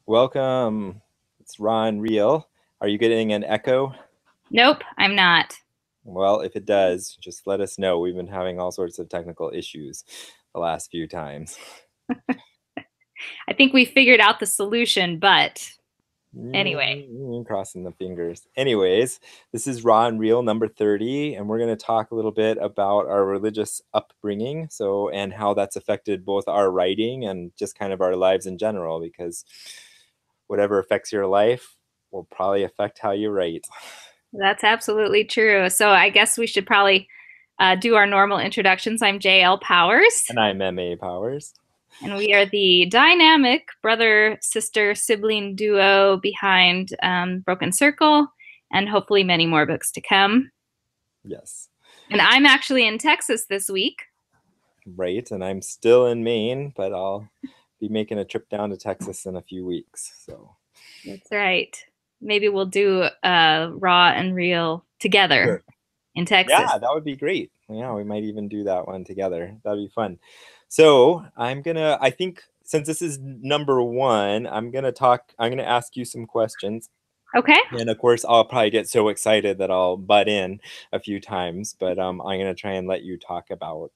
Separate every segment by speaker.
Speaker 1: Welcome. It's Ron Real. Are you getting an echo?
Speaker 2: Nope, I'm not.
Speaker 1: Well, if it does, just let us know. We've been having all sorts of technical issues the last few times.
Speaker 2: I think we figured out the solution, but anyway.
Speaker 1: Crossing the fingers. Anyways, this is Ron Real number 30, and we're going to talk a little bit about our religious upbringing, and how that's affected both our writing and just kind of our lives in general, because whatever affects your life will probably affect how you write.
Speaker 2: That's absolutely true. So I guess we should probably do our normal introductions. I'm JL Powers,
Speaker 1: And I'm MA Powers.
Speaker 2: and we are the dynamic brother, sister, sibling duo behind Broken Circle, and hopefully many more books to come.
Speaker 1: Yes.
Speaker 2: And I'm actually in Texas this week.
Speaker 1: Right, and I'm still in Maine, but I'll be making a trip down to Texas in a few weeks. So
Speaker 2: That's right. Maybe we'll do Raw and Real together
Speaker 1: sure.
Speaker 2: in Texas.
Speaker 1: Yeah, that would be great. Yeah, we might even do that one together. That'd be fun. So I think since this is number one, I'm gonna ask you some questions.
Speaker 2: Okay.
Speaker 1: And of course, I'll probably get so excited that I'll butt in a few times, but I'm going to try and let you talk about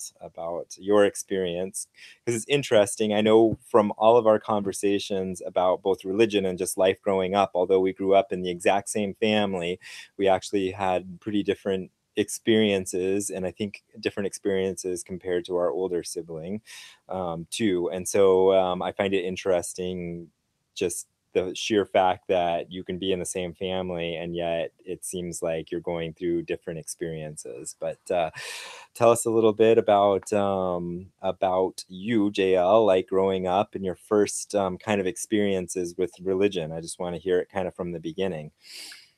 Speaker 1: your experience, because it's interesting. I know from all of our conversations about both religion and just life growing up, although we grew up in the exact same family, we actually had pretty different experiences, and I think different experiences compared to our older sibling too. And so I find it interesting, just the sheer fact that you can be in the same family and yet it seems like you're going through different experiences. But tell us a little bit about you, JL, like growing up and your first kind of experiences with religion. I just want to hear it kind of from the beginning.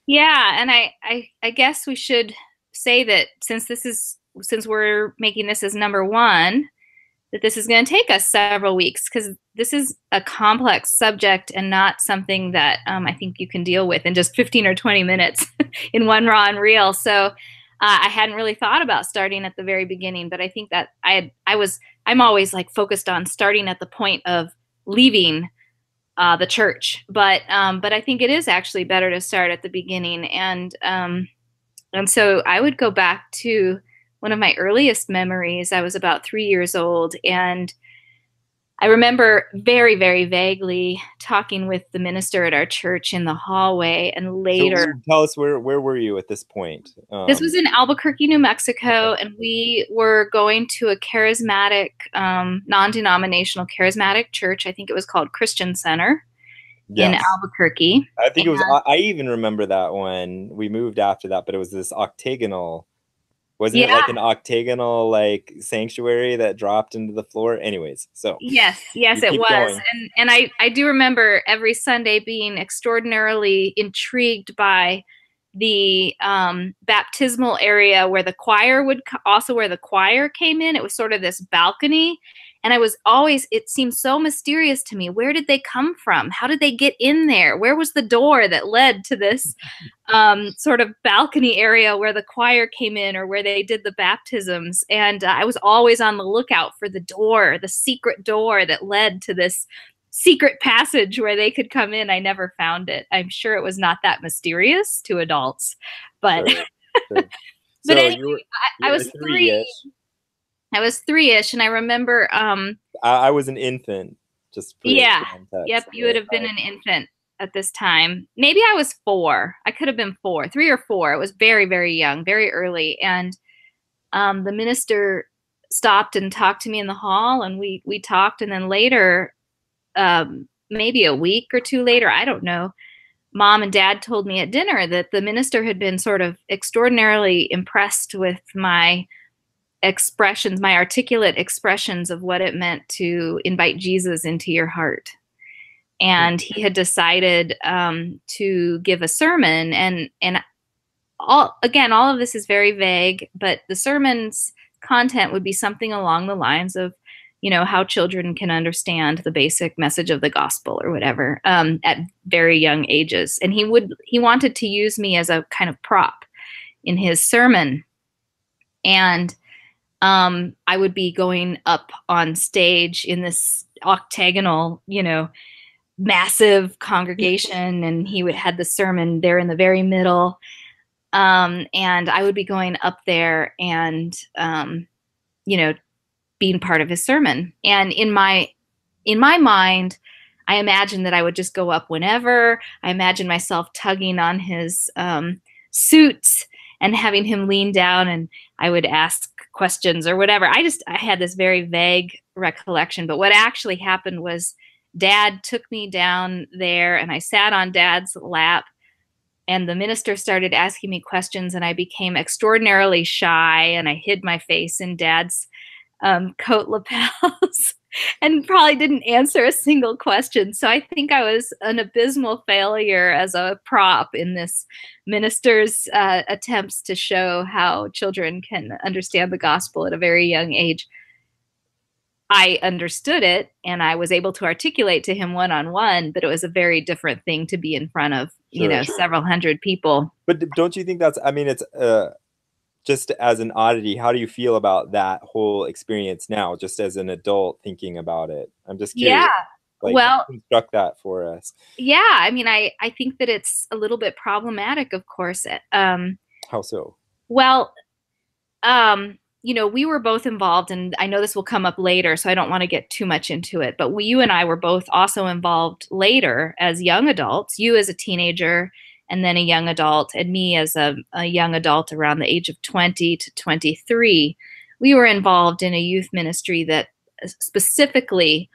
Speaker 2: Yeah, and I guess we should say that since we're making this as number one, that this is going to take us several weeks because this is a complex subject and not something that I think you can deal with in just 15 or 20 minutes in one raw and real. So I hadn't really thought about starting at the very beginning, but I think that I'm always like focused on starting at the point of leaving the church, but I think it is actually better to start at the beginning, and so I would go back to one of my earliest memories. I was about 3 years old, and I remember very, very vaguely talking with the minister at our church in the hallway, and later.
Speaker 1: So tell us, where were you at this point?
Speaker 2: This was in Albuquerque, New Mexico,
Speaker 1: Okay.
Speaker 2: and we were going to a charismatic, non-denominational charismatic church. I think it was called Christian Center in
Speaker 1: Yes.
Speaker 2: Albuquerque.
Speaker 1: I think
Speaker 2: And
Speaker 1: it was, I even remember that one. We moved after that, but it was this octagonal, wasn't it
Speaker 2: yeah,
Speaker 1: like an octagonal like sanctuary that dropped into the floor? Anyways, so
Speaker 2: yes,
Speaker 1: you
Speaker 2: it
Speaker 1: keep
Speaker 2: was.
Speaker 1: going.
Speaker 2: And I do remember every Sunday being extraordinarily intrigued by the baptismal area where the choir also where the choir came in. It was sort of this balcony. And it seemed so mysterious to me. Where did they come from? How did they get in there? Where was the door that led to this sort of balcony area where the choir came in or where they did the baptisms? And I was always on the lookout for the door, the secret door that led to this secret passage where they could come in. I never found it. I'm sure it was not that mysterious to adults, but
Speaker 1: Sure, sure.
Speaker 2: but
Speaker 1: So
Speaker 2: anyway,
Speaker 1: you
Speaker 2: I
Speaker 1: were
Speaker 2: was three.
Speaker 1: three-ish.
Speaker 2: I was three-ish, and I remember
Speaker 1: I was an infant, just for
Speaker 2: yeah, yep,
Speaker 1: context.
Speaker 2: you would have been an infant at this time. Maybe I was four. I could have been four, 3 or 4. It was very, very young, very early. And the minister stopped and talked to me in the hall, and we talked. And then later, maybe a week or two later, I don't know, Mom and Dad told me at dinner that the minister had been sort of extraordinarily impressed with my expressions, my articulate expressions of what it meant to invite Jesus into your heart. And he had decided to give a sermon, and all of this is very vague, but the sermon's content would be something along the lines of, how children can understand the basic message of the gospel or whatever at very young ages. And he wanted to use me as a kind of prop in his sermon. And I would be going up on stage in this octagonal, massive congregation, and he would had the sermon there in the very middle. And I would be going up there and, you know, being part of his sermon. And in my mind, I imagined that I would just go up whenever. I imagined myself tugging on his suit and having him lean down, and I would ask questions or whatever. I had this very vague recollection. But what actually happened was Dad took me down there, and I sat on Dad's lap, and the minister started asking me questions, and I became extraordinarily shy, and I hid my face in Dad's coat lapels and probably didn't answer a single question. So I think I was an abysmal failure as a prop in this minister's attempts to show how children can understand the gospel at a very young age. I understood it and I was able to articulate to him one-on-one, but it was a very different thing to be in front of,
Speaker 1: Sure.
Speaker 2: several hundred people.
Speaker 1: But don't you think that's, I mean, it's just as an oddity, how do you feel about that whole experience now, just as an adult thinking about it? I'm just
Speaker 2: Yeah.
Speaker 1: curious, like,
Speaker 2: Well,
Speaker 1: construct that for us.
Speaker 2: yeah. I mean, I think that it's a little bit problematic, of course.
Speaker 1: How so?
Speaker 2: Well, we were both involved, and I know this will come up later, so I don't want to get too much into it. But you and I were both also involved later as young adults, you as a teenager, and then a young adult, and me as a young adult around the age of 20 to 23. We were involved in a youth ministry that specifically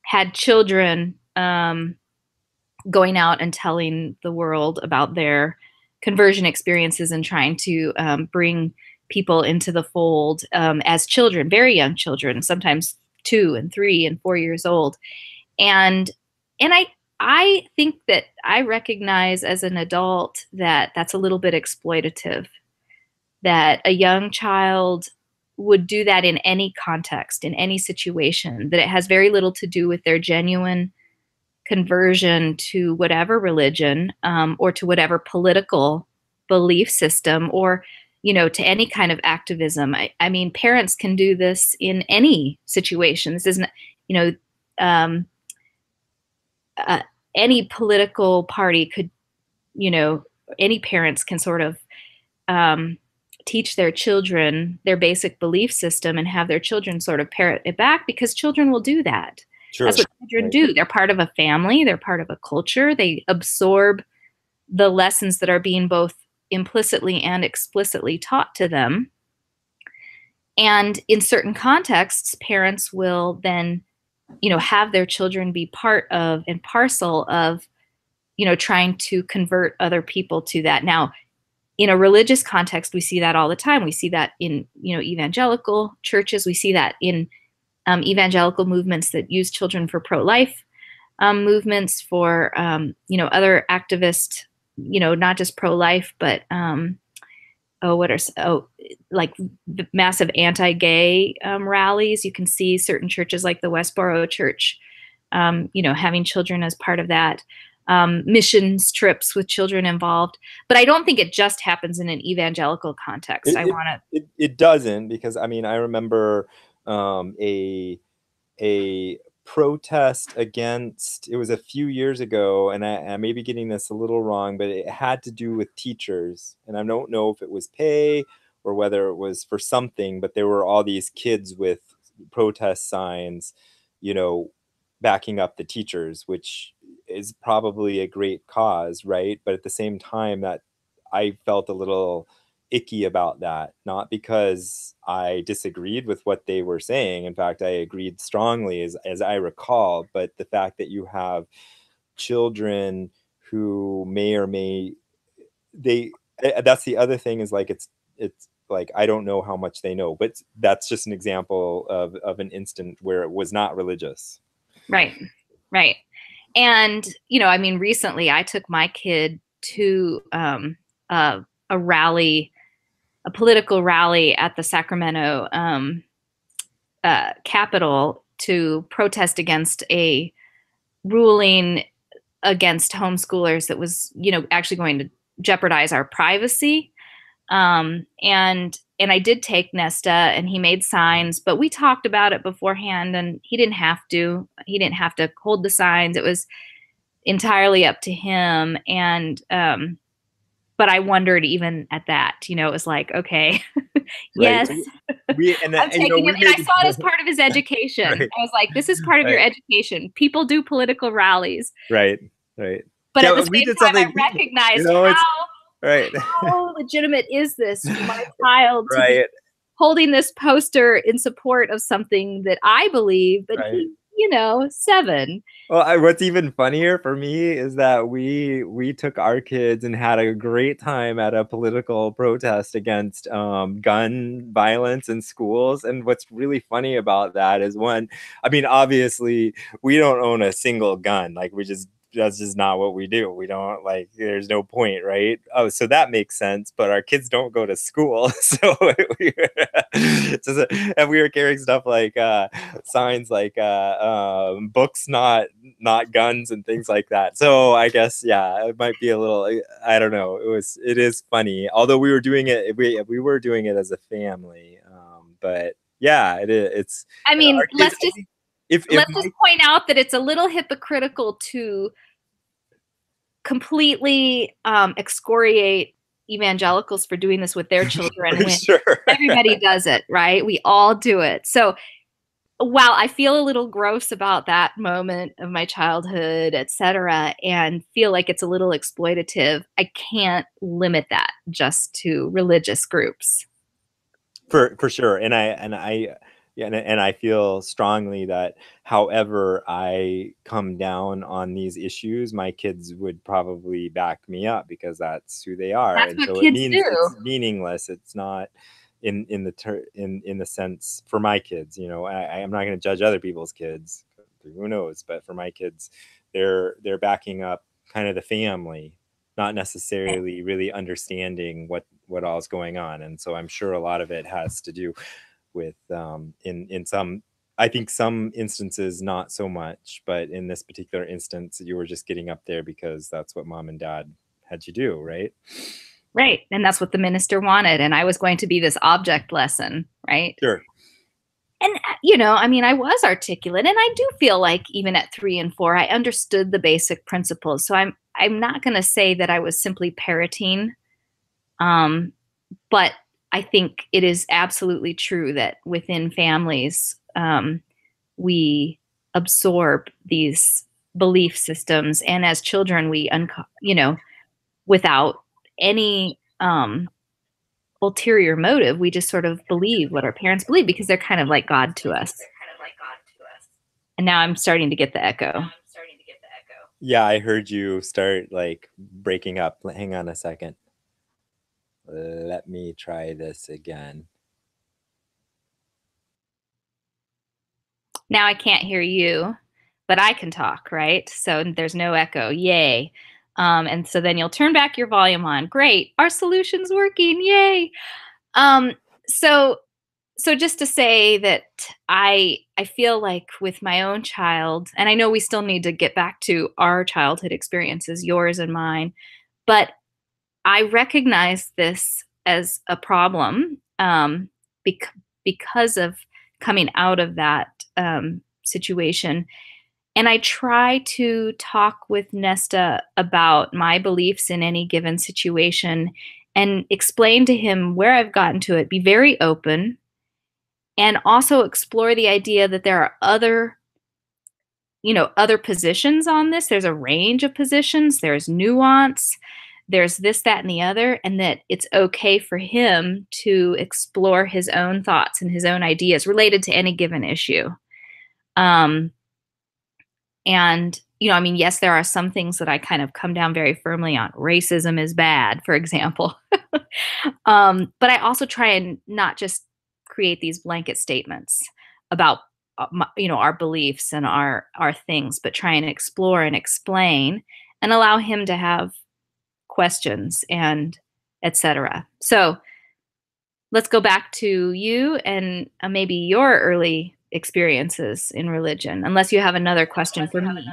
Speaker 2: had children going out and telling the world about their conversion experiences and trying to bring people into the fold as children, very young children, sometimes 2 and 3 and 4 years old. And I think that I recognize as an adult that that's a little bit exploitative, that a young child would do that in any context, in any situation, that it has very little to do with their genuine conversion to whatever religion or to whatever political belief system or to any kind of activism. I mean, parents can do this in any situation. This isn't, you know, um, any political party could, any parents can sort of teach their children their basic belief system and have their children sort of parrot it back, because children will do that.
Speaker 1: Sure.
Speaker 2: That's what children
Speaker 1: Right.
Speaker 2: do. They're part of a family. They're part of a culture. They absorb the lessons that are being both implicitly and explicitly taught to them. And in certain contexts, parents will then, have their children be part of and parcel of, trying to convert other people to that. Now, in a religious context, we see that all the time. We see that in, evangelical churches. We see that in evangelical movements that use children for pro-life movements, for, other activist, not just pro-life, but like the massive anti-gay rallies. You can see certain churches like the Westboro Church, having children as part of that. Missions trips with children involved. But I don't think it just happens in an evangelical context.
Speaker 1: It doesn't, because I mean, I remember a protest against, it was a few years ago, and I may be getting this a little wrong, but it had to do with teachers, and I don't know if it was pay or whether it was for something, but there were all these kids with protest signs, backing up the teachers, which is probably a great cause, right? But at the same time, that I felt a little icky about that, not because I disagreed with what they were saying. In fact, I agreed strongly, as I recall, but the fact that you have children who may or may, that's the other thing, is like, it's like, I don't know how much they know, but that's just an example of an instant where it was not religious.
Speaker 2: Right. And, I mean, recently I took my kid to a rally, a political rally at the Sacramento Capitol to protest against a ruling against homeschoolers that was, actually going to jeopardize our privacy. And I did take Nesta, and he made signs, but we talked about it beforehand, and he didn't have to. He didn't have to hold the signs. It was entirely up to him. And but I wondered even at that, it was like, okay,
Speaker 1: Right.
Speaker 2: yes,
Speaker 1: We and
Speaker 2: I'm taking him.
Speaker 1: we
Speaker 2: And I
Speaker 1: made
Speaker 2: saw it as part of his education.
Speaker 1: right,
Speaker 2: I was like, this is part of your
Speaker 1: right,
Speaker 2: education. People do political rallies.
Speaker 1: right, right.
Speaker 2: But at
Speaker 1: Yeah,
Speaker 2: the
Speaker 1: we
Speaker 2: same
Speaker 1: did
Speaker 2: time,
Speaker 1: something.
Speaker 2: I recognized
Speaker 1: It's right,
Speaker 2: how legitimate is this for my child to be
Speaker 1: right,
Speaker 2: holding this poster in support of something that I believe, but
Speaker 1: right.
Speaker 2: he, 7.
Speaker 1: Well, what's even funnier for me is that we took our kids and had a great time at a political protest against gun violence in schools. And what's really funny about that is one, I mean, obviously we don't own a single gun. Like that's just not what we do. We don't there's no point, right? Oh, so that makes sense. But our kids don't go to school, so and we were carrying stuff like signs like books, not guns, and things like that. So I guess yeah, it might be a little. I don't know. It is funny. Although we were doing it, we were doing it as a family. But yeah, it's
Speaker 2: I mean,
Speaker 1: our kids. I think if
Speaker 2: let's just point out that it's a little hypocritical to completely excoriate evangelicals for doing this with their children when
Speaker 1: sure.
Speaker 2: everybody does it, right? We all do it. So while I feel a little gross about that moment of my childhood, etc., and feel like it's a little exploitative, I can't limit that just to religious groups.
Speaker 1: For sure. And I feel strongly that however I come down on these issues, my kids would probably back me up because that's who they are.
Speaker 2: That's
Speaker 1: And
Speaker 2: what
Speaker 1: so it
Speaker 2: kids
Speaker 1: means
Speaker 2: do.
Speaker 1: it's meaningless. It's not in the sense for my kids, I'm not going to judge other people's kids. Who knows? But for my kids, they're backing up kind of the family, not necessarily really understanding what all's going on. And so I'm sure a lot of it has to do with in some, I think some instances not so much, but in this particular instance you were just getting up there because that's what mom and dad had you do, right?
Speaker 2: Right. And that's what the minister wanted. And I was going to be this object lesson, right?
Speaker 1: Sure.
Speaker 2: And, I mean, I was articulate, and I do feel like even at 3 and 4, I understood the basic principles. So I'm not going to say that I was simply parroting. But I think it is absolutely true that within families, we absorb these belief systems. And as children, without any ulterior motive, we just sort of believe what our parents believe because they're kind of like God to us. And now I'm starting to get the echo.
Speaker 1: Yeah, I heard you start breaking up. Hang on a second. Let me try this again.
Speaker 2: Now I can't hear you, but I can talk, right? So there's no echo. Yay. And so then you'll turn back your volume on. Great. Our solution's working. Yay. Um, so so just to say that I feel like with my own child, and I know we still need to get back to our childhood experiences, yours and mine, but I recognize this as a problem because of coming out of that situation. And I try to talk with Nesta about my beliefs in any given situation and explain to him where I've gotten to it, be very open, and also explore the idea that there are other positions on this. There's a range of positions, there's nuance, there's this, that, and the other, and that it's okay for him to explore his own thoughts and his own ideas related to any given issue. And, I mean, yes, there are some things that I kind of come down very firmly on. Racism is bad, for example. But I also try and not just create these blanket statements about, our beliefs and our things, but try and explore and explain and allow him to have questions and etc. So let's go back to you and maybe your early experiences in religion, unless you have another question for me.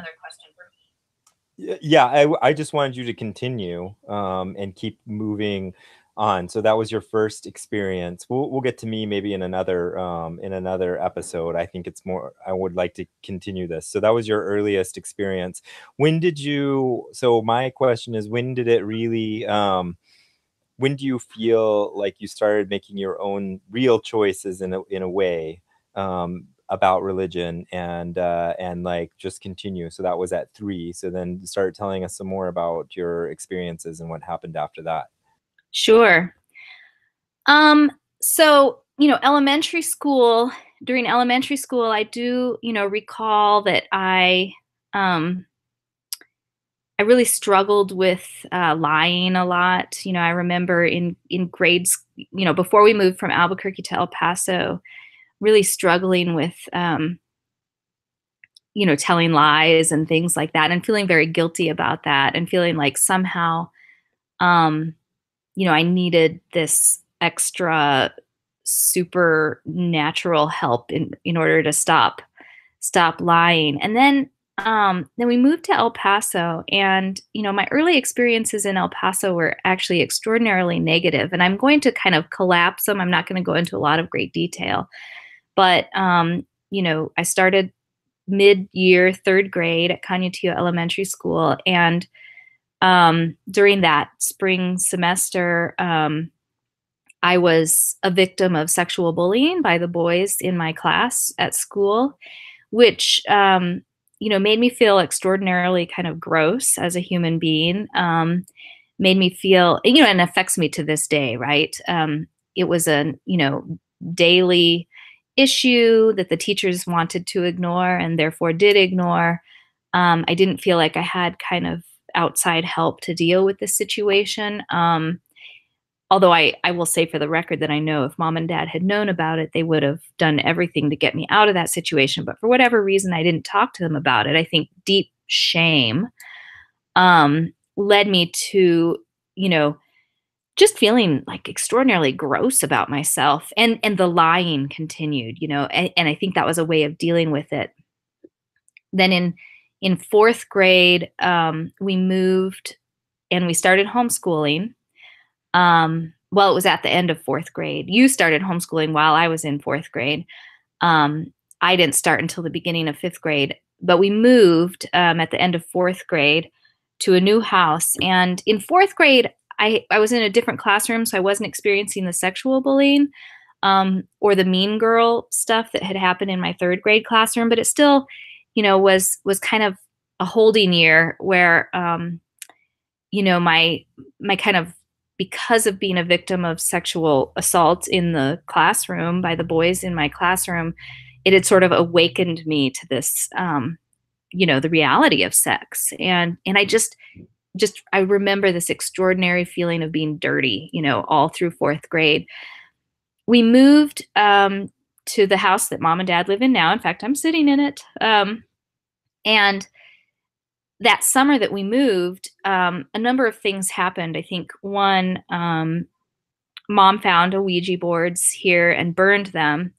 Speaker 1: Yeah, I just wanted you to continue and keep moving on. So that was your first experience. We'll get to me maybe in another episode. I think it's more, I would like to continue this. So that was your earliest experience. When did you, so my question is, when did it really, when do you feel like you started making your own real choices in a way, about religion, and like just continue? So that was at 3. So then start telling us some more about your experiences and what happened after that.
Speaker 2: Sure. So, during elementary school, I do, recall that um, I really struggled with lying a lot. I remember in grades, before we moved from Albuquerque to El Paso, really struggling with, telling lies and things like that, and feeling very guilty about that, and feeling like somehow, um, I needed this extra supernatural help in order to stop lying. And then we moved to El Paso, and my early experiences in El Paso were actually extraordinarily negative. And I'm going to kind of collapse them. I'm not going to go into a lot of great detail, but I started mid-year, third grade at Canutillo Elementary School, and during that spring semester, I was a victim of sexual bullying by the boys in my class at school, which made me feel extraordinarily kind of gross as a human being. Made me feel, and affects me to this day, right? It was a daily issue that the teachers wanted to ignore and therefore did ignore. I didn't feel like I had kind of outside help to deal with the situation. Although I will say for the record that I know if mom and dad had known about it, they would have done everything to get me out of that situation. But for whatever reason, I didn't talk to them about it. I think deep shame led me to, just feeling like extraordinarily gross about myself, and the lying continued, and I think that was a way of dealing with it. Then in fourth grade, we moved and we started homeschooling. Well, it was at the end of fourth grade. You started homeschooling while I was in fourth grade. I didn't start until the beginning of fifth grade, but we moved at the end of fourth grade to a new house. And in fourth grade, I was in a different classroom, so I wasn't experiencing the sexual bullying or the mean girl stuff that had happened in my third grade classroom, but it still, was kind of a holding year where, my kind of, because of being a victim of sexual assault in the classroom by the boys in my classroom, it had sort of awakened me to this, the reality of sex. And I just I remember this extraordinary feeling of being dirty, all through fourth grade. We moved to the house that mom and dad live in now. In fact, I'm sitting in it. And that summer that we moved, a number of things happened. I think one, mom found a Ouija boards here and burned them.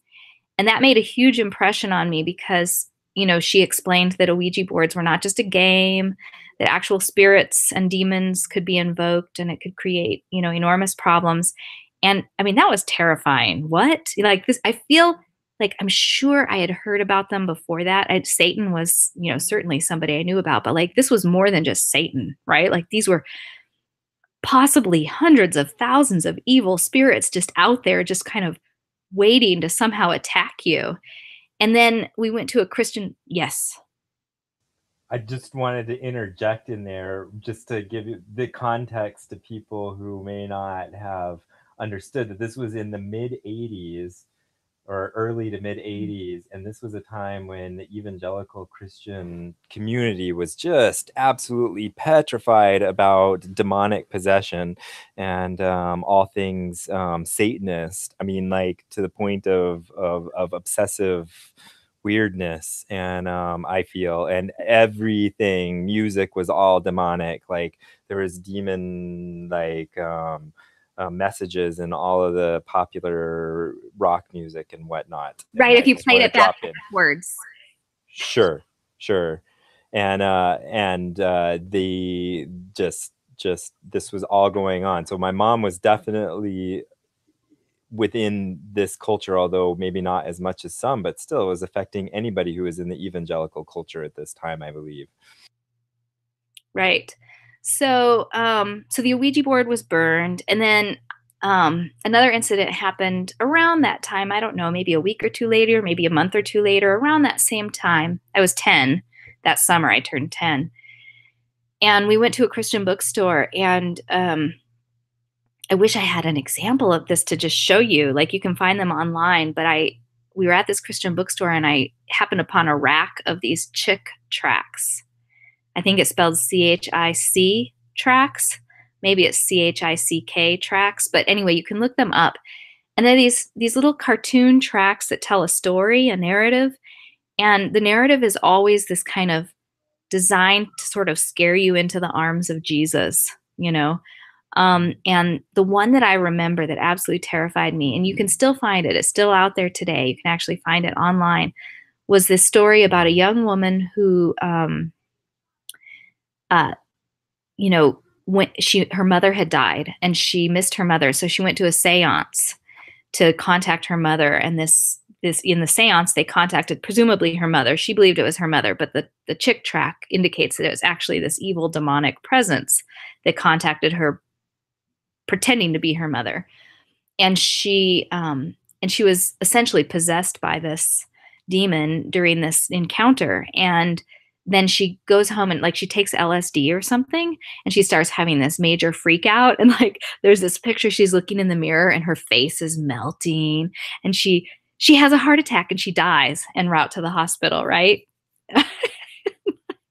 Speaker 2: And that made a huge impression on me because, she explained that Ouija boards were not just a game, that actual spirits and demons could be invoked and it could create, enormous problems. And I mean, that was terrifying. What? Like this, I feel like I'm sure I had heard about them before that. Satan was, certainly somebody I knew about, but like this was more than just Satan, right? Like these were possibly hundreds of thousands of evil spirits just out there, just kind of waiting to somehow attack you. And then we went to a Christian, yes.
Speaker 1: I just wanted to interject in there just to give you the context to people who may not have understood that this was in the mid 80s or early to mid 80s, and this was a time when the evangelical Christian community was just absolutely petrified about demonic possession and all things Satanist. I mean, like to the point of obsessive weirdness. And I feel, and everything, music was all demonic. Like there was demon messages in all of the popular rock music and whatnot.
Speaker 2: Right,
Speaker 1: And
Speaker 2: if
Speaker 1: I
Speaker 2: you
Speaker 1: just
Speaker 2: played
Speaker 1: want to
Speaker 2: it
Speaker 1: drop in.
Speaker 2: backwards.
Speaker 1: Sure. And the just just this was all going on. So my mom was definitely within this culture, although maybe not as much as some, but still it was affecting anybody who was in the evangelical culture at this time, I believe.
Speaker 2: Right. So the Ouija board was burned, and then another incident happened around that time. I don't know, maybe a week or two later, maybe a month or two later, around that same time. I was 10 that summer. I turned 10. And we went to a Christian bookstore, and I wish I had an example of this to just show you. Like, you can find them online, but we were at this Christian bookstore, and I happened upon a rack of these Chick tracts. I think it's spelled CHIC tracks. Maybe it's CHICK tracks. But anyway, you can look them up. And they're these little cartoon tracks that tell a story, a narrative. And the narrative is always this kind of designed to sort of scare you into the arms of Jesus, you know? And the one that I remember that absolutely terrified me, and you can still find it, it's still out there today, you can actually find it online, was this story about a young woman who, you know, when her mother had died and she missed her mother. So she went to a seance to contact her mother. And this in the seance, they contacted presumably her mother. She believed it was her mother, but the Chick track indicates that it was actually this evil demonic presence that contacted her pretending to be her mother. And she was essentially possessed by this demon during this encounter. And then she goes home and like she takes LSD or something, and she starts having this major freak out. And like there's this picture, she's looking in the mirror and her face is melting, and she has a heart attack and she dies en route to the hospital, right?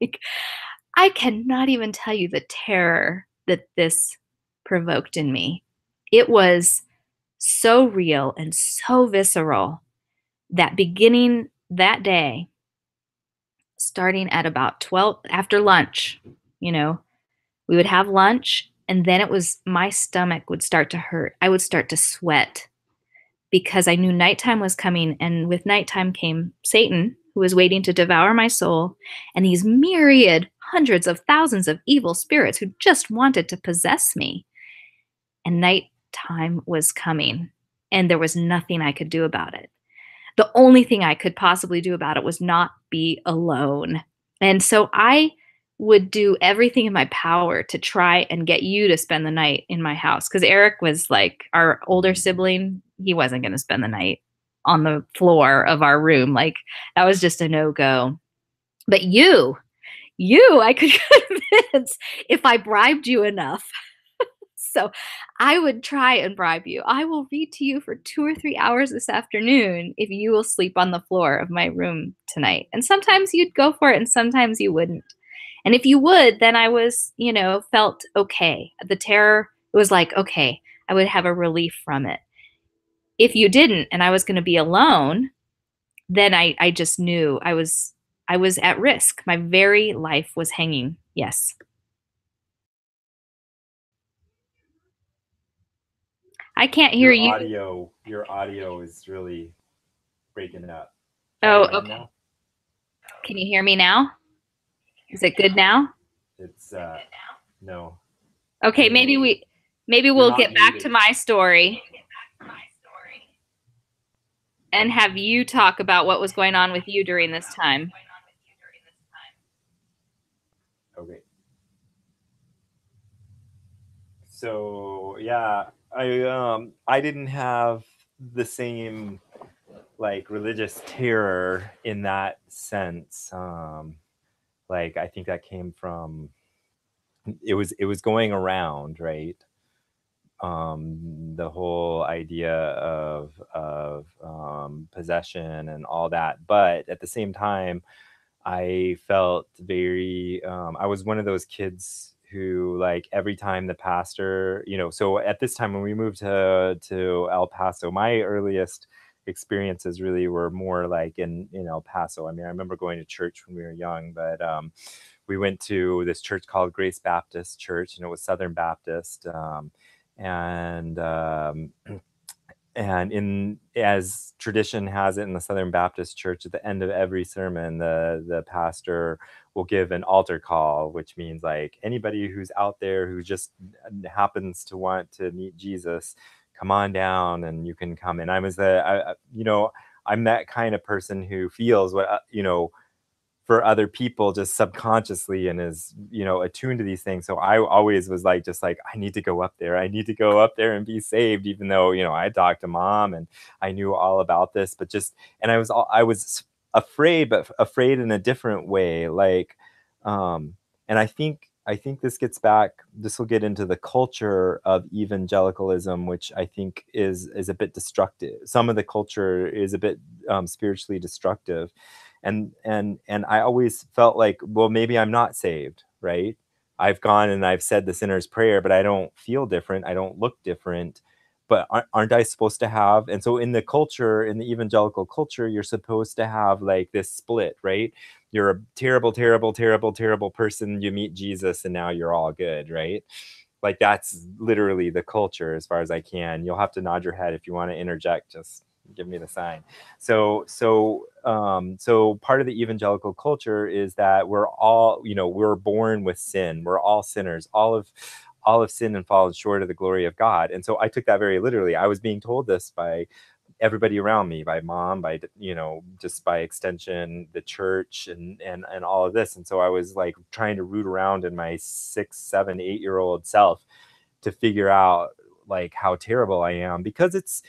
Speaker 2: Like, I cannot even tell you the terror that this provoked in me. It was so real and so visceral that beginning that day, starting at about 12 after lunch, you know, we would have lunch, and then it was my stomach would start to hurt. I would start to sweat because I knew nighttime was coming, and with nighttime came Satan, who was waiting to devour my soul, and these myriad, hundreds of thousands of evil spirits who just wanted to possess me. And nighttime was coming, and there was nothing I could do about it. The only thing I could possibly do about it was not be alone. And so I would do everything in my power to try and get you to spend the night in my house. Because Eric was like our older sibling. He wasn't going to spend the night on the floor of our room. Like, that was just a no-go. But you, I could convince if I bribed you enough. So I would try and bribe you. I will read to you for 2 or 3 hours this afternoon if you will sleep on the floor of my room tonight. And sometimes you'd go for it and sometimes you wouldn't. And if you would, then I was, felt okay. The terror was like, okay, I would have a relief from it. If you didn't and I was going to be alone, then I just knew I was at risk. My very life was hanging. Yes. I can't hear you.
Speaker 1: Your audio is really breaking up.
Speaker 2: Oh, okay. Now? Can you hear me now? Is it good now?
Speaker 1: It's no.
Speaker 2: Okay, maybe we'll get back to my story and have you talk about what was going on with you during this time.
Speaker 1: Okay. So yeah, I didn't have the same like religious terror in that sense. Like I think that came from it was going around, right? The whole idea of possession and all that, but at the same time, I felt very. I was one of those kids who, like, every time the pastor, So at this time when we moved to El Paso, my earliest experiences really were more like in El Paso. I mean, I remember going to church when we were young, but we went to this church called Grace Baptist Church, and it was Southern Baptist. And and in as tradition has it in the Southern Baptist Church, at the end of every sermon, the pastor will give an altar call, which means like anybody who's out there who just happens to want to meet Jesus, come on down and you can come. And I was I'm that kind of person who feels what for other people just subconsciously and is attuned to these things. So I always was like, just like, I need to go up there, I need to go up there and be saved, even though I talked to mom and I knew all about this, but just, and I was afraid, but afraid in a different way, like and I think this will get into the culture of evangelicalism, which I think is a bit destructive. Some of the culture is a bit spiritually destructive, and I always felt like, well, maybe I'm not saved, right? I've gone and I've said the sinner's prayer, but I don't feel different. I don't look different. But aren't I supposed to have? And so in the culture, in the evangelical culture, you're supposed to have like this split, right? You're a terrible, terrible, terrible, terrible person. You meet Jesus, and now you're all good, right? Like that's literally the culture, as far as I can. You'll have to nod your head if you want to interject. Just give me the sign. So part of the evangelical culture is that we're all, we're born with sin. We're all sinners. All of sin and fallen short of the glory of God. And so I took that very literally. I was being told this by everybody around me, by mom, by just by extension the church, and all of this. And so I was like trying to root around in my 6, 7, 8 year old self to figure out like how terrible I am, because it's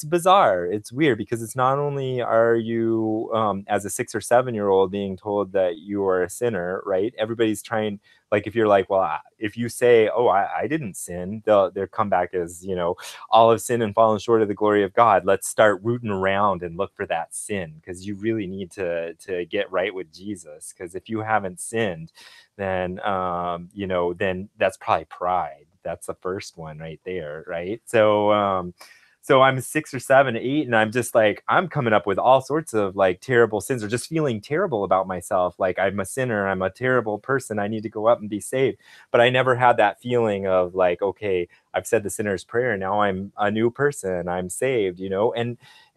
Speaker 1: bizarre, it's weird, because it's not only are you as a 6 or 7 year old being told that you are a sinner, right? Everybody's trying, like if you're like, well, if you say, oh, I didn't sin, their comeback is, all of sin and fallen short of the glory of God. Let's start rooting around and look for that sin, because you really need to get right with Jesus, because if you haven't sinned, then then that's probably pride. That's the first one right there, right? So I'm 6 or 7, 8, and I'm just like, I'm coming up with all sorts of like terrible sins, or just feeling terrible about myself. Like I'm a sinner, I'm a terrible person, I need to go up and be saved. But I never had that feeling of like, okay, I've said the sinner's prayer, now I'm a new person, I'm saved,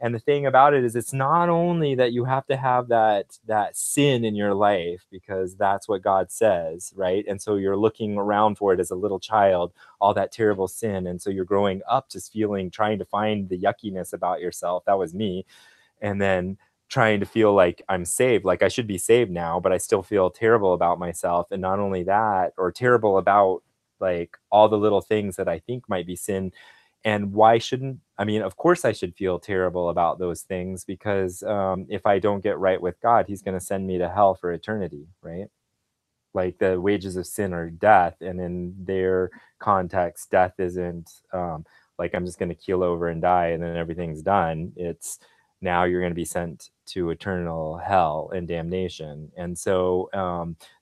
Speaker 1: and the thing about it is, it's not only that you have to have that sin in your life, because that's what God says, right? And so you're looking around for it as a little child, all that terrible sin, and so you're growing up just trying to find the yuckiness about yourself. That was me. And then trying to feel like I'm saved, like I should be saved now, but I still feel terrible about myself. And not only that, or terrible about like all the little things that I think might be sin. And why shouldn't, I mean, of course I should feel terrible about those things, because if I don't get right with God, he's going to send me to hell for eternity, right? Like the wages of sin are death, and in their context, death isn't like I'm just going to keel over and die and then everything's done. It's now you're going to be sent to eternal hell and damnation. And so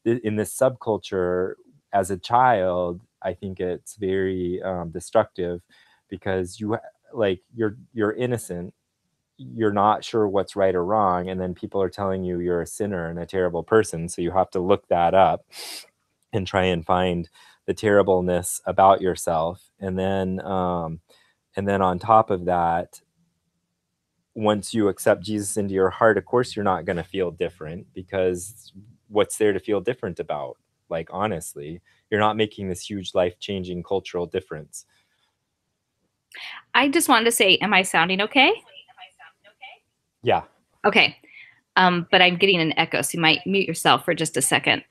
Speaker 1: in this subculture, as a child, I think it's very destructive, because you're innocent, you're not sure what's right or wrong, and then people are telling you you're a sinner and a terrible person, so you have to look that up and try and find the terribleness about yourself. And then on top of that, once you accept Jesus into your heart, of course you're not going to feel different, because what's there to feel different about? Like honestly, you're not making this huge life-changing cultural difference.
Speaker 2: I just wanted to say, am I sounding okay?
Speaker 1: Yeah.
Speaker 2: Okay. But I'm getting an echo, so you might mute yourself for just a second.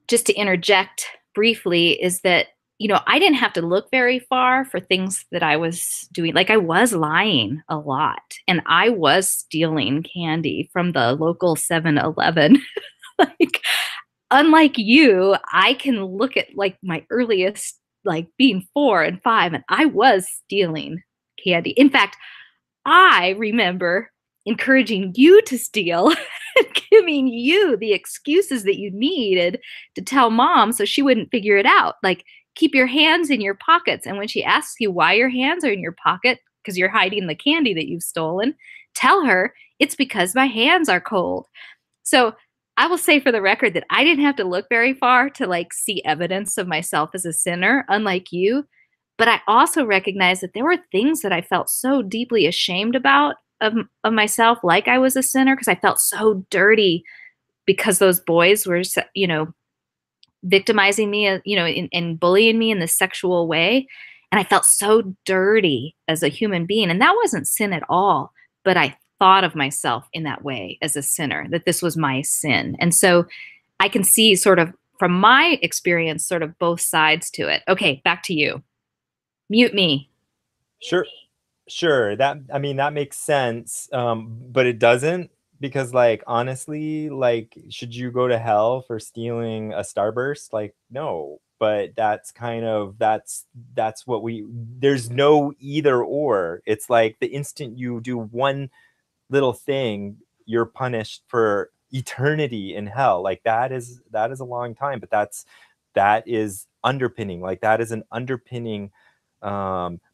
Speaker 2: Just to interject briefly is that, I didn't have to look very far for things that I was doing. Like I was lying a lot, and I was stealing candy from the local 7-Eleven. Like, unlike you, I can look at like my earliest, like being 4 and 5, and I was stealing candy. In fact, I remember encouraging you to steal and giving you the excuses that you needed to tell mom so she wouldn't figure it out. Like, keep your hands in your pockets. And when she asks you why your hands are in your pocket, because you're hiding the candy that you've stolen, tell her it's because my hands are cold. So I will say for the record that I didn't have to look very far to like see evidence of myself as a sinner, unlike you. But I also recognized that there were things that I felt so deeply ashamed about of myself, like I was a sinner, because I felt so dirty because those boys were, victimizing me, and bullying me in this sexual way. And I felt so dirty as a human being. And that wasn't sin at all. But I thought of myself in that way as a sinner, that this was my sin. And so I can see sort of from my experience, sort of both sides to it. Okay, back to you. Mute me.
Speaker 1: Sure. Sure, that I mean, that makes sense, but it doesn't because, like, honestly, like, should you go to hell for stealing a Starburst? Like, no, but that's kind of that's what we there's no either or. It's like the instant you do one little thing, you're punished for eternity in hell. Like that is a long time, but that is underpinning. Like that is an underpinning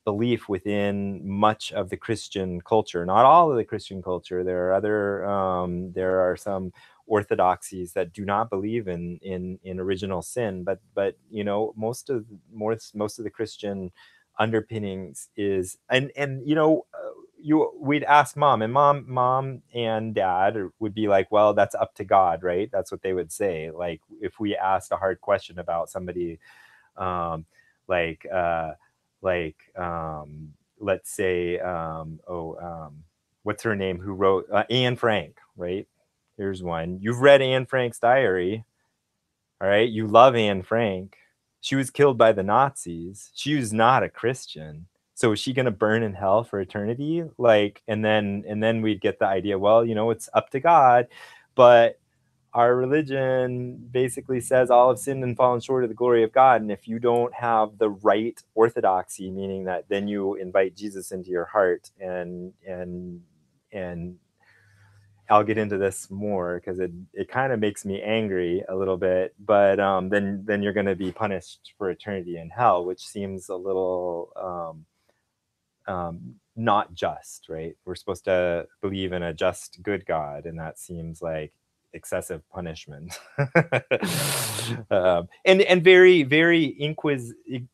Speaker 1: belief within much of the Christian culture. Not all of the Christian culture. There are some orthodoxies that do not believe in original sin, but most of the Christian underpinnings is and we'd ask mom, and mom and dad would be like, well, that's up to God, right? That's what they would say. Like if we asked a hard question about somebody, um like like let's say what's her name who wrote Anne Frank, right? Here's one. You've read Anne Frank's diary. All right, you love Anne Frank. She was killed by the Nazis. She was not a Christian. So is she going to burn in hell for eternity? Like, and then we'd get the idea, well, it's up to God, but our religion basically says all have sinned and fallen short of the glory of God. And if you don't have the right orthodoxy, meaning that then you invite Jesus into your heart and I'll get into this more because it kind of makes me angry a little bit, but then you're going to be punished for eternity in hell, which seems a little not just, right? We're supposed to believe in a just, good God, and that seems like excessive punishment. And very, very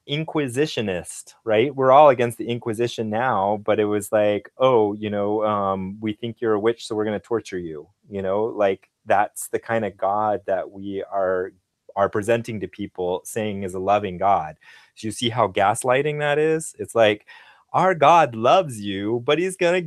Speaker 1: inquisitionist, right? We're all against the Inquisition now, but it was like, oh, we think you're a witch, so we're going to torture you. Like that's the kind of God that we are presenting to people, saying is a loving God. So you see how gaslighting that is? It's like, our God loves you, but he's gonna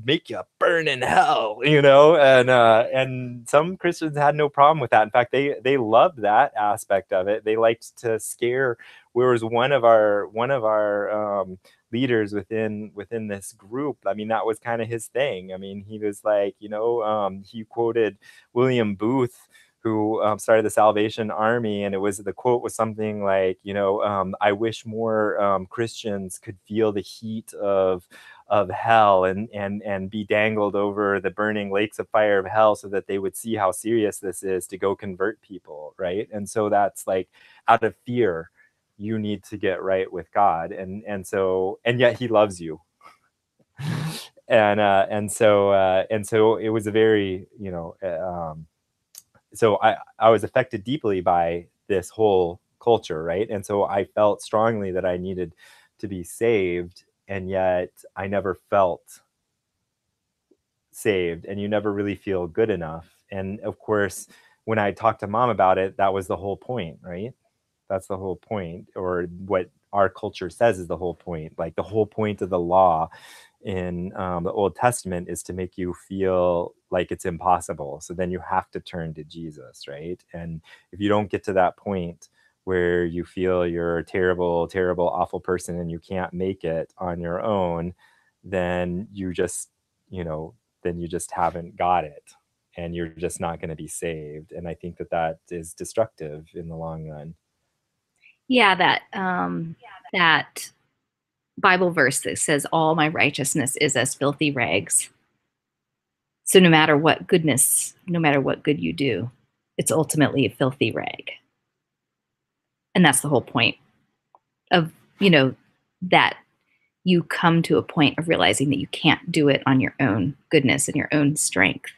Speaker 1: make you burn in hell, and some Christians had no problem with that. In fact, they loved that aspect of it. They liked to scare. Whereas one of our leaders within this group, I mean, that was kind of his thing. I mean, he was like, he quoted William Booth, who started the Salvation Army, and the quote was something like, I wish more Christians could feel the heat of hell and be dangled over the burning lakes of fire of hell, so that they would see how serious this is to go convert people, right? And so that's like, out of fear, you need to get right with God, and yet He loves you. And so it was a very, so I was affected deeply by this whole culture, right? And so I felt strongly that I needed to be saved, and yet I never felt saved, and you never really feel good enough. And of course, when I talked to mom about it, that was the whole point, right? That's the whole point, or what our culture says is the whole point. Like the whole point of the law in the Old Testament is to make you feel like it's impossible. So then you have to turn to Jesus, right? And if you don't get to that point where you feel you're a terrible, terrible, awful person and you can't make it on your own, then then you just haven't got it, and you're just not going to be saved. And I think that is destructive in the long run.
Speaker 2: Yeah, that Bible verse that says, "All my righteousness is as filthy rags." So no matter what good you do, it's ultimately a filthy rag. And that's the whole point of, that you come to a point of realizing that you can't do it on your own goodness and your own strength.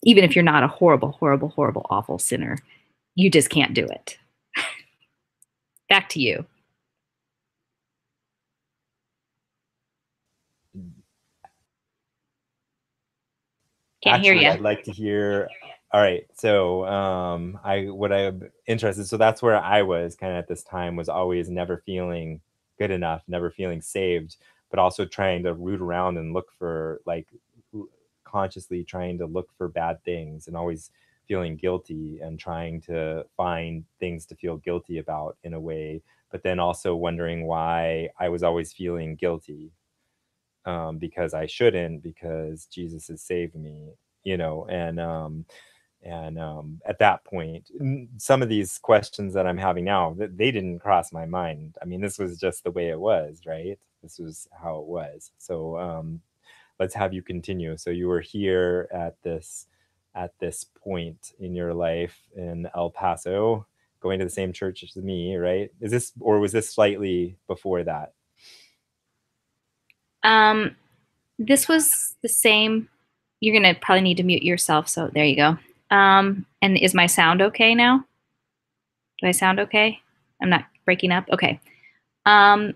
Speaker 2: Even if you're not a horrible, horrible, horrible, awful sinner, you just can't do it. Back to you. Can't hear
Speaker 1: Actually,
Speaker 2: you.
Speaker 1: I'd like to hear. All right, so I'm interested. So that's where I was kind of at this time, was always never feeling good enough, never feeling saved, but also trying to root around and look for, like, consciously trying to look for bad things, and always feeling guilty and trying to find things to feel guilty about in a way, but then also wondering why I was always feeling guilty, because I shouldn't, because Jesus has saved me, at that point, some of these questions that I'm having now, they didn't cross my mind. I mean, this was just the way it was, right? This was how it was. So let's have you continue. So you were here at this point in your life in El Paso, going to the same church as me, right? Is this, or was this slightly before that?
Speaker 2: This was the same. You're gonna probably need to mute yourself, so there you go. And is my sound okay now? Do I sound okay? I'm not breaking up? Okay. Um,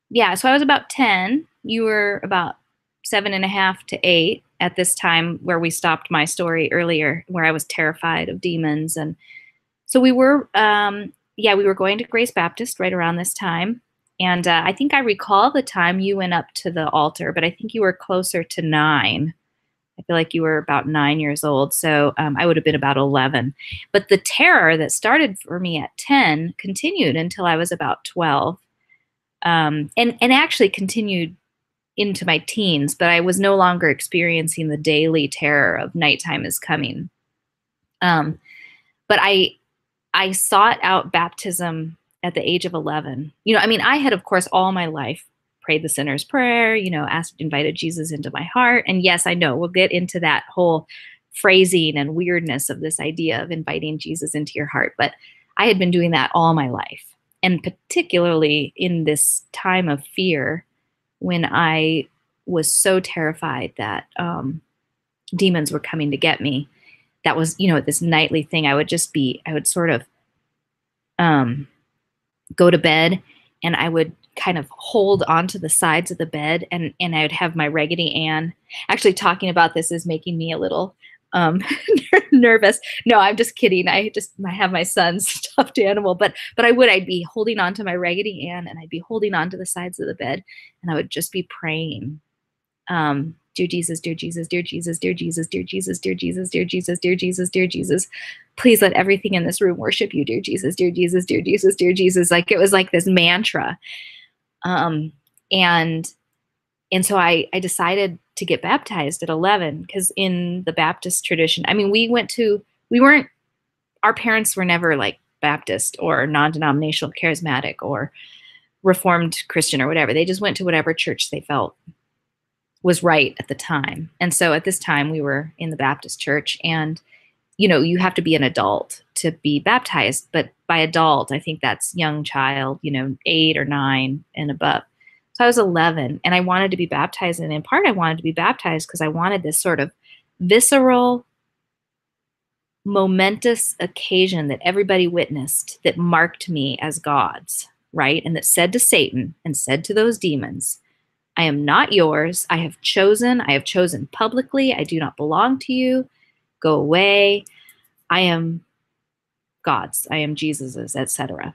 Speaker 2: yeah, so I was about 10. You were about 7.5 to 8 at this time where we stopped my story earlier, where I was terrified of demons. And so we were, yeah, we were going to Grace Baptist right around this time. And I think I recall the time you went up to the altar, but I think you were closer to 9. I feel like you were about 9 years old. So I would have been about 11. But the terror that started for me at 10 continued until I was about 12. And actually continued into my teens, but I was no longer experiencing the daily terror of nighttime is coming. But I sought out baptism at the age of 11. I mean, I had, of course, all my life prayed the sinner's prayer, invited Jesus into my heart. And yes, I know we'll get into that whole phrasing and weirdness of this idea of inviting Jesus into your heart. But I had been doing that all my life. And particularly in this time of fear, when I was so terrified that demons were coming to get me, that was, this nightly thing. I would sort of go to bed, and I would kind of hold onto the sides of the bed, and I would have my Raggedy Ann. Actually, talking about this is making me a little nervous. No, I'm just kidding. I have my son's stuffed animal, but I'd be holding on to my Raggedy Ann, and I'd be holding on to the sides of the bed, and I would just be praying. Dear Jesus, dear Jesus, dear Jesus, dear Jesus, dear Jesus, dear Jesus, dear Jesus, dear Jesus, dear Jesus, please let everything in this room worship you, dear Jesus, dear Jesus, dear Jesus, dear Jesus. Like, it was like this mantra. And so I decided to get baptized at 11, because in the Baptist tradition, I mean, our parents were never like Baptist or non-denominational charismatic or Reformed Christian or whatever. They just went to whatever church they felt was right at the time. And so at this time we were in the Baptist church, and you have to be an adult to be baptized, but by adult, I think that's young child, 8 or 9 and above. So I was 11, and I wanted to be baptized. And in part, I wanted to be baptized because I wanted this sort of visceral, momentous occasion that everybody witnessed, that marked me as God's, right? And that said to Satan and said to those demons, I am not yours. I have chosen publicly. I do not belong to you. Go away. I am God's. I am Jesus's, etc.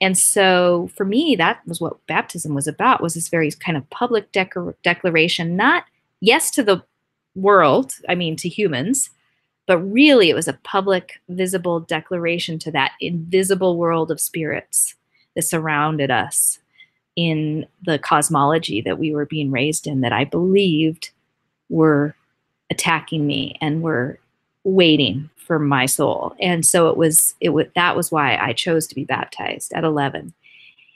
Speaker 2: And so for me, that was what baptism was about, was this very kind of public declaration, not yes to the world, I mean to humans, but really it was a public, visible declaration to that invisible world of spirits that surrounded us in the cosmology that we were being raised in, that I believed were attacking me and were waiting for my soul. And so that was why I chose to be baptized at 11.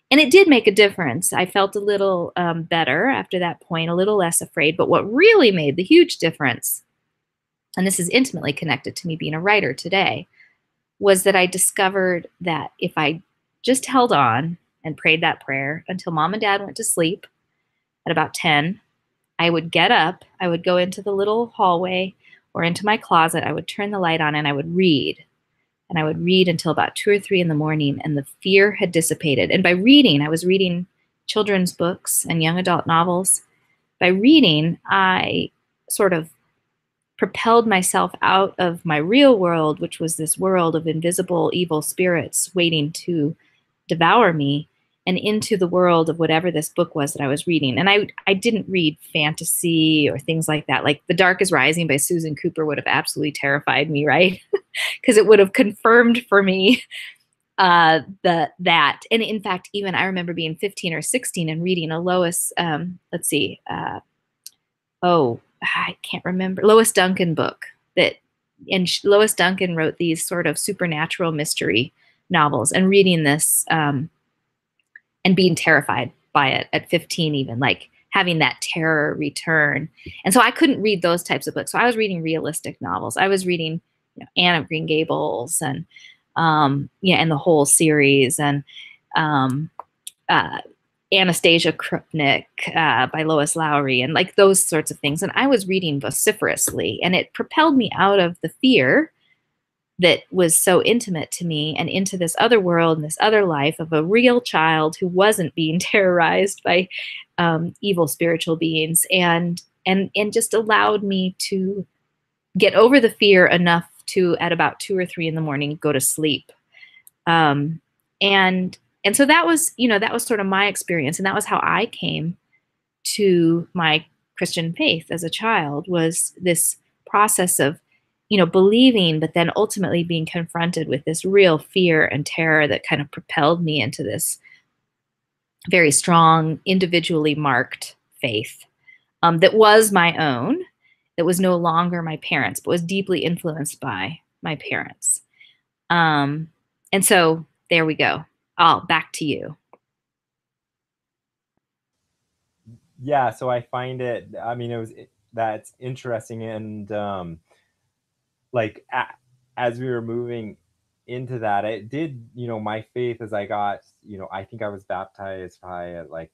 Speaker 2: And it did make a difference. I felt a little better after that point, a little less afraid. But what really made the huge difference, and this is intimately connected to me being a writer today, was that I discovered that if I just held on and prayed that prayer until mom and dad went to sleep at about 10, I would get up, I would go into the little hallway or into my closet, I would turn the light on, and I would read and I would read until about 2 or 3 in the morning, and the fear had dissipated. And by reading, I was reading children's books and young adult novels. By reading, I sort of propelled myself out of my real world, which was this world of invisible evil spirits waiting to devour me, and into the world of whatever this book was that I was reading. And I didn't read fantasy or things like that. Like The Dark is Rising by Susan Cooper would have absolutely terrified me, right? Because it would have confirmed for me that. And in fact, even I remember being 15 or 16 and reading a Lois, I can't remember, Lois Duncan book that, and Lois Duncan wrote these sort of supernatural mystery novels, and reading this and being terrified by it at 15, even like having that terror return. And so I couldn't read those types of books. So I was reading realistic novels. I was reading, Anne of Green Gables and and the whole series, and Anastasia Krupnik by Lois Lowry, and like those sorts of things. And I was reading vociferously, and it propelled me out of the fear that was so intimate to me and into this other world and this other life of a real child who wasn't being terrorized by evil spiritual beings, and just allowed me to get over the fear enough to, at about 2 or 3 in the morning, go to sleep. And so that was, that was sort of my experience, and that was how I came to my Christian faith as a child, was this process of believing, but then ultimately being confronted with this real fear and terror that kind of propelled me into this very strong, individually marked faith that was my own, that was no longer my parents, but was deeply influenced by my parents. And so there we go. Back to you.
Speaker 1: Yeah, so I find it, that's interesting. And like as we were moving into that, it did, my faith, as I got, I think I was baptized high at like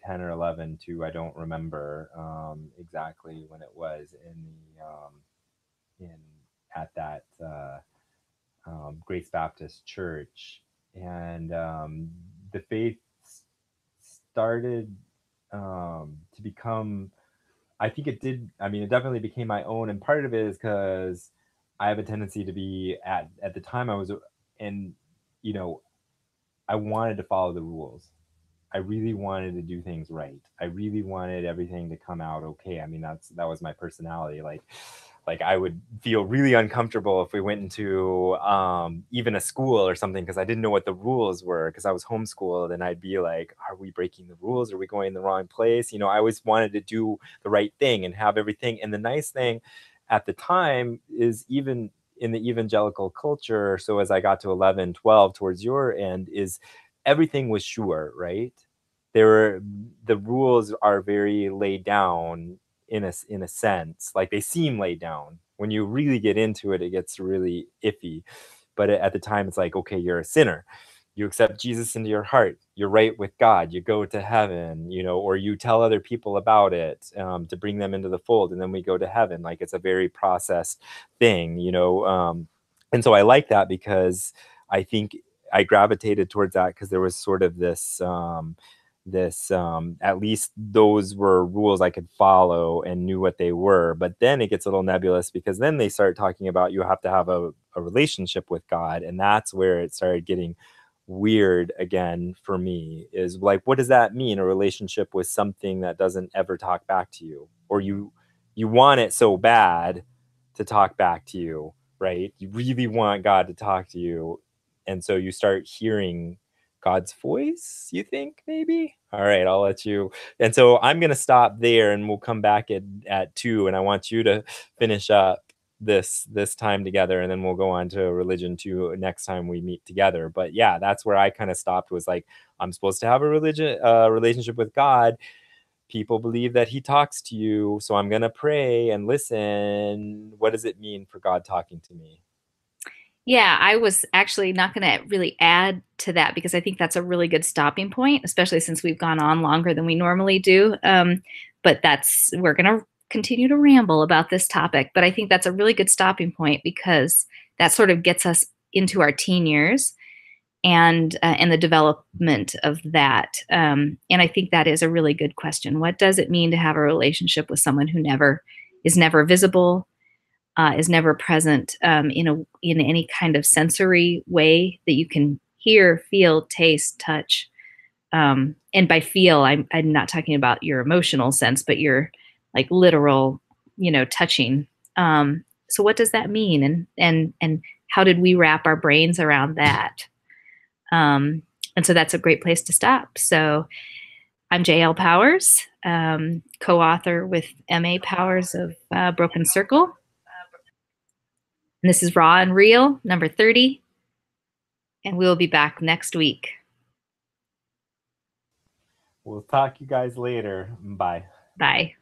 Speaker 1: 10 or 11 too. I don't remember exactly when it was in at that Grace Baptist Church. And the faith started to become, I think it did. I mean, it definitely became my own, and part of it is because I have a tendency to be at the time I was, and I wanted to follow the rules. I really wanted to do things right. I really wanted everything to come out okay. I mean, that was my personality. Like I would feel really uncomfortable if we went into even a school or something, because I didn't know what the rules were, because I was homeschooled, and I'd be like, are we breaking the rules? Are we going in the wrong place? I always wanted to do the right thing and have everything. And the nice thing at the time is, even in the evangelical culture, so as I got to 11, 12, towards your end, is everything was sure, right? The rules are very laid down in a sense, like they seem laid down. When you really get into it, it gets really iffy. But at the time, it's like, okay, you're a sinner. You accept Jesus into your heart. You're right with God. You go to heaven, or you tell other people about it to bring them into the fold, and then we go to heaven. Like, it's a very processed thing, and so I like that, because I think I gravitated towards that because there was sort of this at least those were rules I could follow and knew what they were. But then it gets a little nebulous, because then they start talking about you have to have a relationship with God, and that's where it started getting weird again for me. Is like, what does that mean, a relationship with something that doesn't ever talk back to you? Or you want it so bad to talk back to you, right? You really want God to talk to you, and so you start hearing God's voice, you think, maybe? All right, I'll let you. And so I'm going to stop there, and we'll come back at 2, and I want you to finish up this time together, and then we'll go on to religion 2 next time we meet together. But yeah, that's where I kind of stopped, was like, I'm supposed to have a relationship with God. People believe that he talks to you, so I'm going to pray and listen. What does it mean for God talking to me?
Speaker 2: Yeah, I was actually not going to really add to that, because I think that's a really good stopping point, especially since we've gone on longer than we normally do. But we're going to continue to ramble about this topic. But I think that's a really good stopping point, because that sort of gets us into our teen years, and the development of that. And I think that is a really good question. What does it mean to have a relationship with someone who is never visible, is never present in any kind of sensory way that you can hear, feel, taste, touch? And by feel, I'm not talking about your emotional sense, but your like literal, touching. So what does that mean? And how did we wrap our brains around that? And so that's a great place to stop. So I'm JL Powers, co-author with MA Powers of Broken Circle. And this is Raw and Real, number 30. And we'll be back next week.
Speaker 1: We'll talk you guys later. Bye.
Speaker 2: Bye.